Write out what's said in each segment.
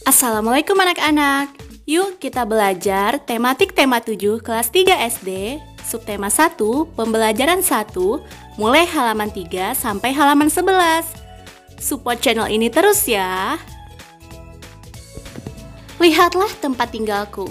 Assalamualaikum anak-anak. Yuk kita belajar tematik tema 7 kelas 3 SD, subtema 1, pembelajaran 1, mulai halaman 3 sampai halaman 11. Support channel ini terus ya. Lihatlah tempat tinggalku.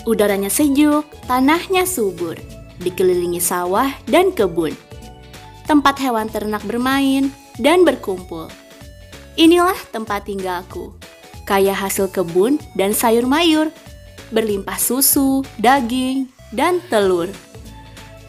Udaranya sejuk, tanahnya subur, dikelilingi sawah dan kebun. Tempat hewan ternak bermain dan berkumpul. Inilah tempat tinggalku. Kaya hasil kebun dan sayur mayur, berlimpah susu, daging, dan telur.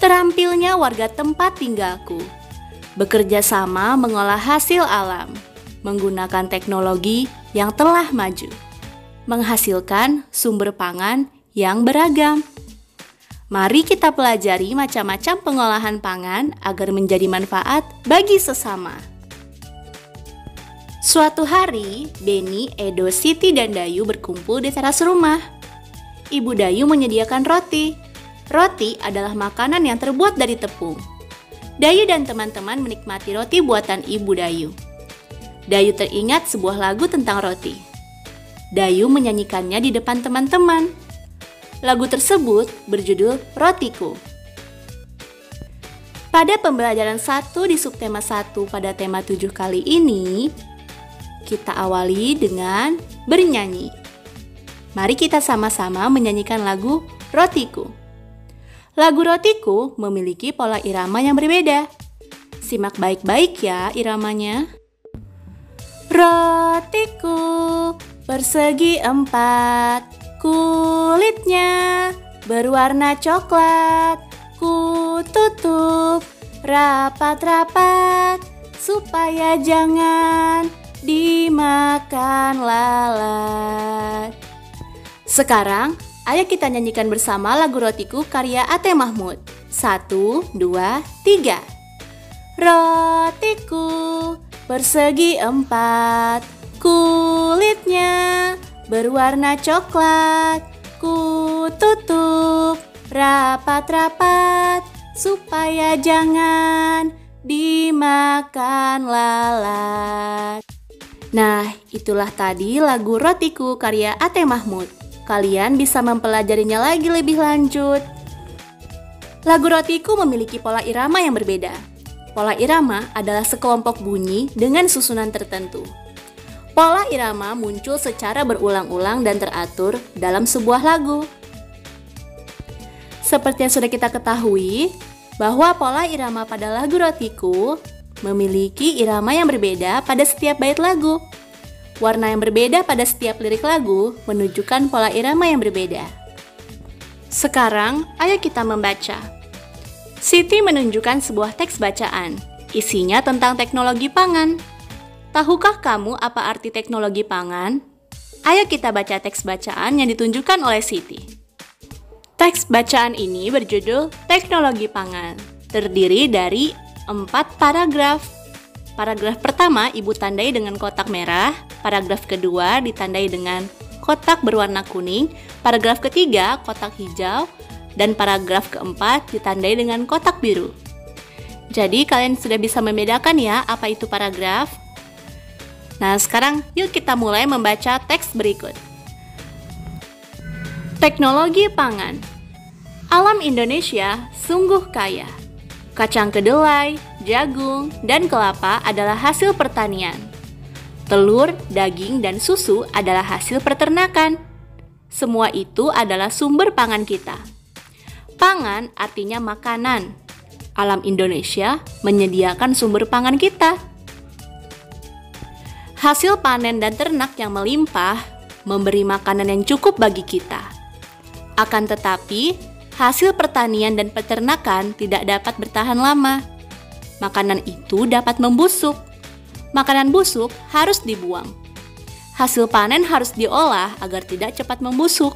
Terampilnya warga tempat tinggalku, bekerja sama mengolah hasil alam, menggunakan teknologi yang telah maju, menghasilkan sumber pangan yang beragam. Mari kita pelajari macam-macam pengolahan pangan agar menjadi manfaat bagi sesama. Suatu hari, Beni, Edo, Siti, dan Dayu berkumpul di teras rumah. Ibu Dayu menyediakan roti. Roti adalah makanan yang terbuat dari tepung. Dayu dan teman-teman menikmati roti buatan Ibu Dayu. Dayu teringat sebuah lagu tentang roti. Dayu menyanyikannya di depan teman-teman. Lagu tersebut berjudul Rotiku. Pada pembelajaran 1 di subtema 1 pada tema 7 kali ini, kita awali dengan bernyanyi. Mari kita sama-sama menyanyikan lagu Rotiku. Lagu Rotiku memiliki pola irama yang berbeda. Simak baik-baik ya iramanya. Rotiku persegi 4, kulitnya berwarna coklat, ku tutup rapat-rapat supaya jangan dimakan lalat. Sekarang, ayo kita nyanyikan bersama lagu Rotiku karya Ate Mahmud. 1, 2, 3. Rotiku persegi 4, kulitnya berwarna coklat, ku tutup rapat-rapat supaya jangan dimakan lalat. Nah, itulah tadi lagu Rotiku karya Ate Mahmud. Kalian bisa mempelajarinya lagi lebih lanjut. Lagu Rotiku memiliki pola irama yang berbeda. Pola irama adalah sekelompok bunyi dengan susunan tertentu. Pola irama muncul secara berulang-ulang dan teratur dalam sebuah lagu. Seperti yang sudah kita ketahui, bahwa pola irama pada lagu Rotiku memiliki irama yang berbeda pada setiap bait lagu. Warna yang berbeda pada setiap lirik lagu menunjukkan pola irama yang berbeda. Sekarang, ayo kita membaca. Siti menunjukkan sebuah teks bacaan. Isinya tentang teknologi pangan. Tahukah kamu apa arti teknologi pangan? Ayo kita baca teks bacaan yang ditunjukkan oleh Siti. Teks bacaan ini berjudul Teknologi Pangan. Terdiri dari 4 paragraf. Paragraf pertama ibu tandai dengan kotak merah, paragraf kedua ditandai dengan kotak berwarna kuning, paragraf ketiga kotak hijau, dan paragraf keempat ditandai dengan kotak biru. Jadi kalian sudah bisa membedakan ya apa itu paragraf? Nah sekarang yuk kita mulai membaca teks berikut. Teknologi pangan. Alam Indonesia sungguh kaya. Kacang kedelai, jagung, dan kelapa adalah hasil pertanian. Telur, daging, dan susu adalah hasil peternakan. Semua itu adalah sumber pangan kita. Pangan artinya makanan. Alam Indonesia menyediakan sumber pangan kita. Hasil panen dan ternak yang melimpah memberi makanan yang cukup bagi kita. Akan tetapi, hasil pertanian dan peternakan tidak dapat bertahan lama. Makanan itu dapat membusuk. Makanan busuk harus dibuang. Hasil panen harus diolah agar tidak cepat membusuk.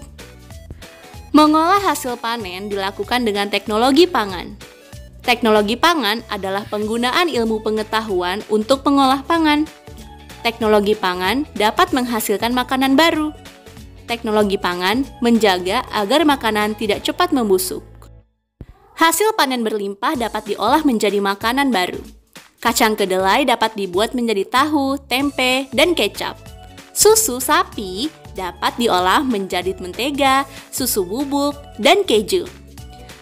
Mengolah hasil panen dilakukan dengan teknologi pangan. Teknologi pangan adalah penggunaan ilmu pengetahuan untuk mengolah pangan. Teknologi pangan dapat menghasilkan makanan baru. Teknologi pangan menjaga agar makanan tidak cepat membusuk. Hasil panen berlimpah dapat diolah menjadi makanan baru. Kacang kedelai dapat dibuat menjadi tahu, tempe, dan kecap. Susu sapi dapat diolah menjadi mentega, susu bubuk, dan keju.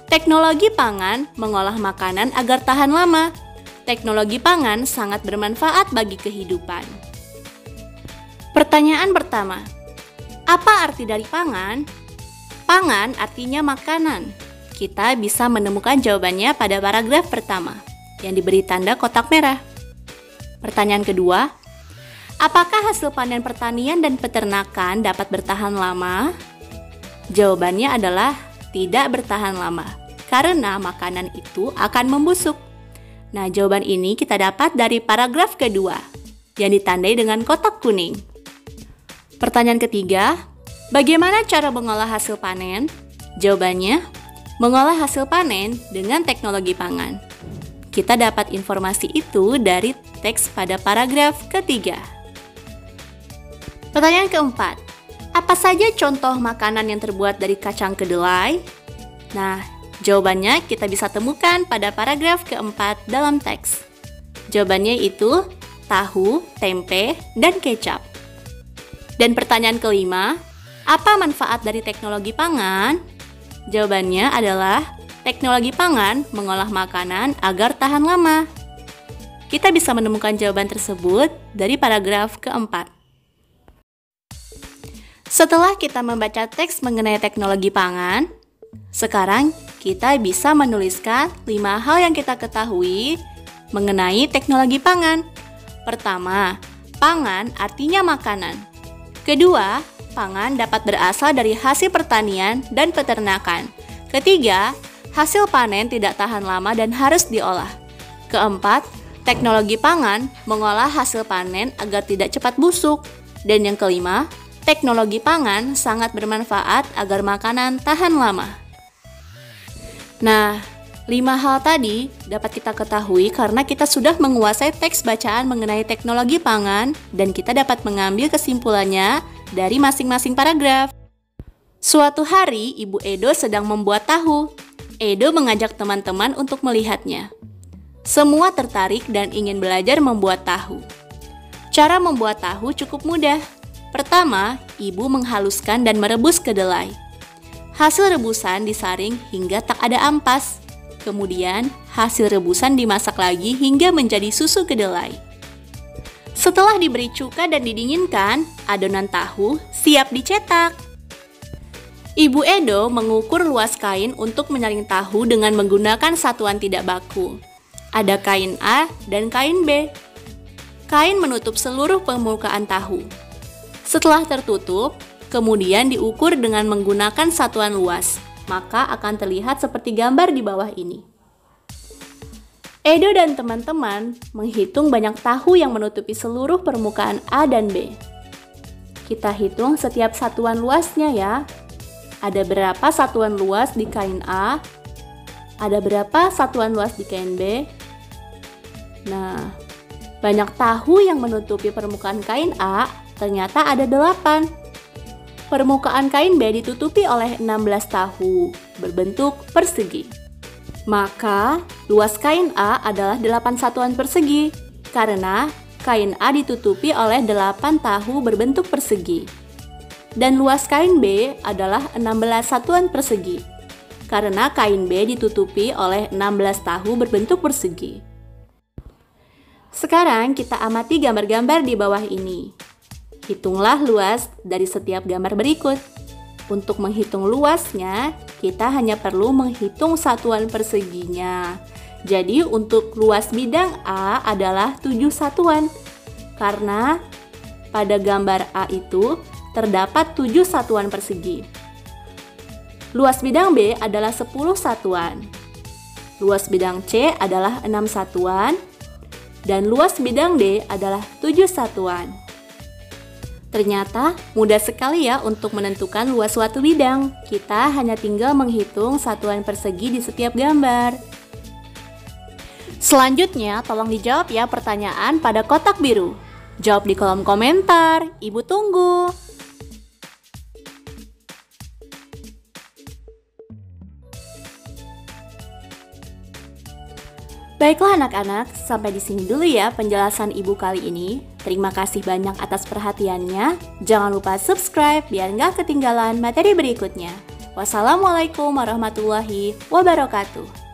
Teknologi pangan mengolah makanan agar tahan lama. Teknologi pangan sangat bermanfaat bagi kehidupan. Pertanyaan pertama, apa arti dari pangan? Pangan artinya makanan. Kita bisa menemukan jawabannya pada paragraf pertama yang diberi tanda kotak merah. Pertanyaan kedua, apakah hasil panen pertanian dan peternakan dapat bertahan lama? Jawabannya adalah tidak bertahan lama, karena makanan itu akan membusuk. Nah, jawaban ini kita dapat dari paragraf kedua, yang ditandai dengan kotak kuning. Pertanyaan ketiga, bagaimana cara mengolah hasil panen? Jawabannya, mengolah hasil panen dengan teknologi pangan. Kita dapat informasi itu dari teks pada paragraf ketiga. Pertanyaan keempat, apa saja contoh makanan yang terbuat dari kacang kedelai? Nah, jawabannya kita bisa temukan pada paragraf keempat dalam teks. Jawabannya itu tahu, tempe, dan kecap. Dan pertanyaan kelima, apa manfaat dari teknologi pangan? Jawabannya adalah teknologi pangan mengolah makanan agar tahan lama. Kita bisa menemukan jawaban tersebut dari paragraf keempat. Setelah kita membaca teks mengenai teknologi pangan, sekarang kita bisa menuliskan 5 hal yang kita ketahui mengenai teknologi pangan. Pertama, pangan artinya makanan. Kedua, pangan dapat berasal dari hasil pertanian dan peternakan. Ketiga, hasil panen tidak tahan lama dan harus diolah. Keempat, teknologi pangan mengolah hasil panen agar tidak cepat busuk. Dan yang kelima, teknologi pangan sangat bermanfaat agar makanan tahan lama. Nah, 5 hal tadi dapat kita ketahui karena kita sudah menguasai teks bacaan mengenai teknologi pangan dan kita dapat mengambil kesimpulannya dari masing-masing paragraf. Suatu hari, Ibu Edo sedang membuat tahu. Edo mengajak teman-teman untuk melihatnya. Semua tertarik dan ingin belajar membuat tahu. Cara membuat tahu cukup mudah. Pertama, ibu menghaluskan dan merebus kedelai. Hasil rebusan disaring hingga tak ada ampas. Kemudian, hasil rebusan dimasak lagi hingga menjadi susu kedelai. Setelah diberi cuka dan didinginkan, adonan tahu siap dicetak. Ibu Edo mengukur luas kain untuk menyaring tahu dengan menggunakan satuan tidak baku. Ada kain A dan kain B. Kain menutup seluruh permukaan tahu. Setelah tertutup, kemudian diukur dengan menggunakan satuan luas, maka akan terlihat seperti gambar di bawah ini. Edo dan teman-teman menghitung banyak tahu yang menutupi seluruh permukaan A dan B. Kita hitung setiap satuan luasnya ya. Ada berapa satuan luas di kain A? Ada berapa satuan luas di kain B? Nah, banyak tahu yang menutupi permukaan kain A ternyata ada 8. Permukaan kain B ditutupi oleh 16 tahu berbentuk persegi. Maka, luas kain A adalah 8 satuan persegi, karena kain A ditutupi oleh 8 tahu berbentuk persegi. Dan luas kain B adalah 16 satuan persegi, karena kain B ditutupi oleh 16 tahu berbentuk persegi. Sekarang kita amati gambar-gambar di bawah ini. Hitunglah luas dari setiap gambar berikut. Untuk menghitung luasnya, kita hanya perlu menghitung satuan perseginya. Jadi untuk luas bidang A adalah 7 satuan. Karena pada gambar A itu terdapat 7 satuan persegi. Luas bidang B adalah 10 satuan. Luas bidang C adalah 6 satuan. Dan luas bidang D adalah 7 satuan. Ternyata mudah sekali ya untuk menentukan luas suatu bidang. Kita hanya tinggal menghitung satuan persegi di setiap gambar. Selanjutnya, tolong dijawab ya pertanyaan pada kotak biru. Jawab di kolom komentar, Ibu tunggu. Baiklah anak-anak, sampai di sini dulu ya penjelasan Ibu kali ini. Terima kasih banyak atas perhatiannya. Jangan lupa subscribe biar nggak ketinggalan materi berikutnya. Wassalamualaikum warahmatullahi wabarakatuh.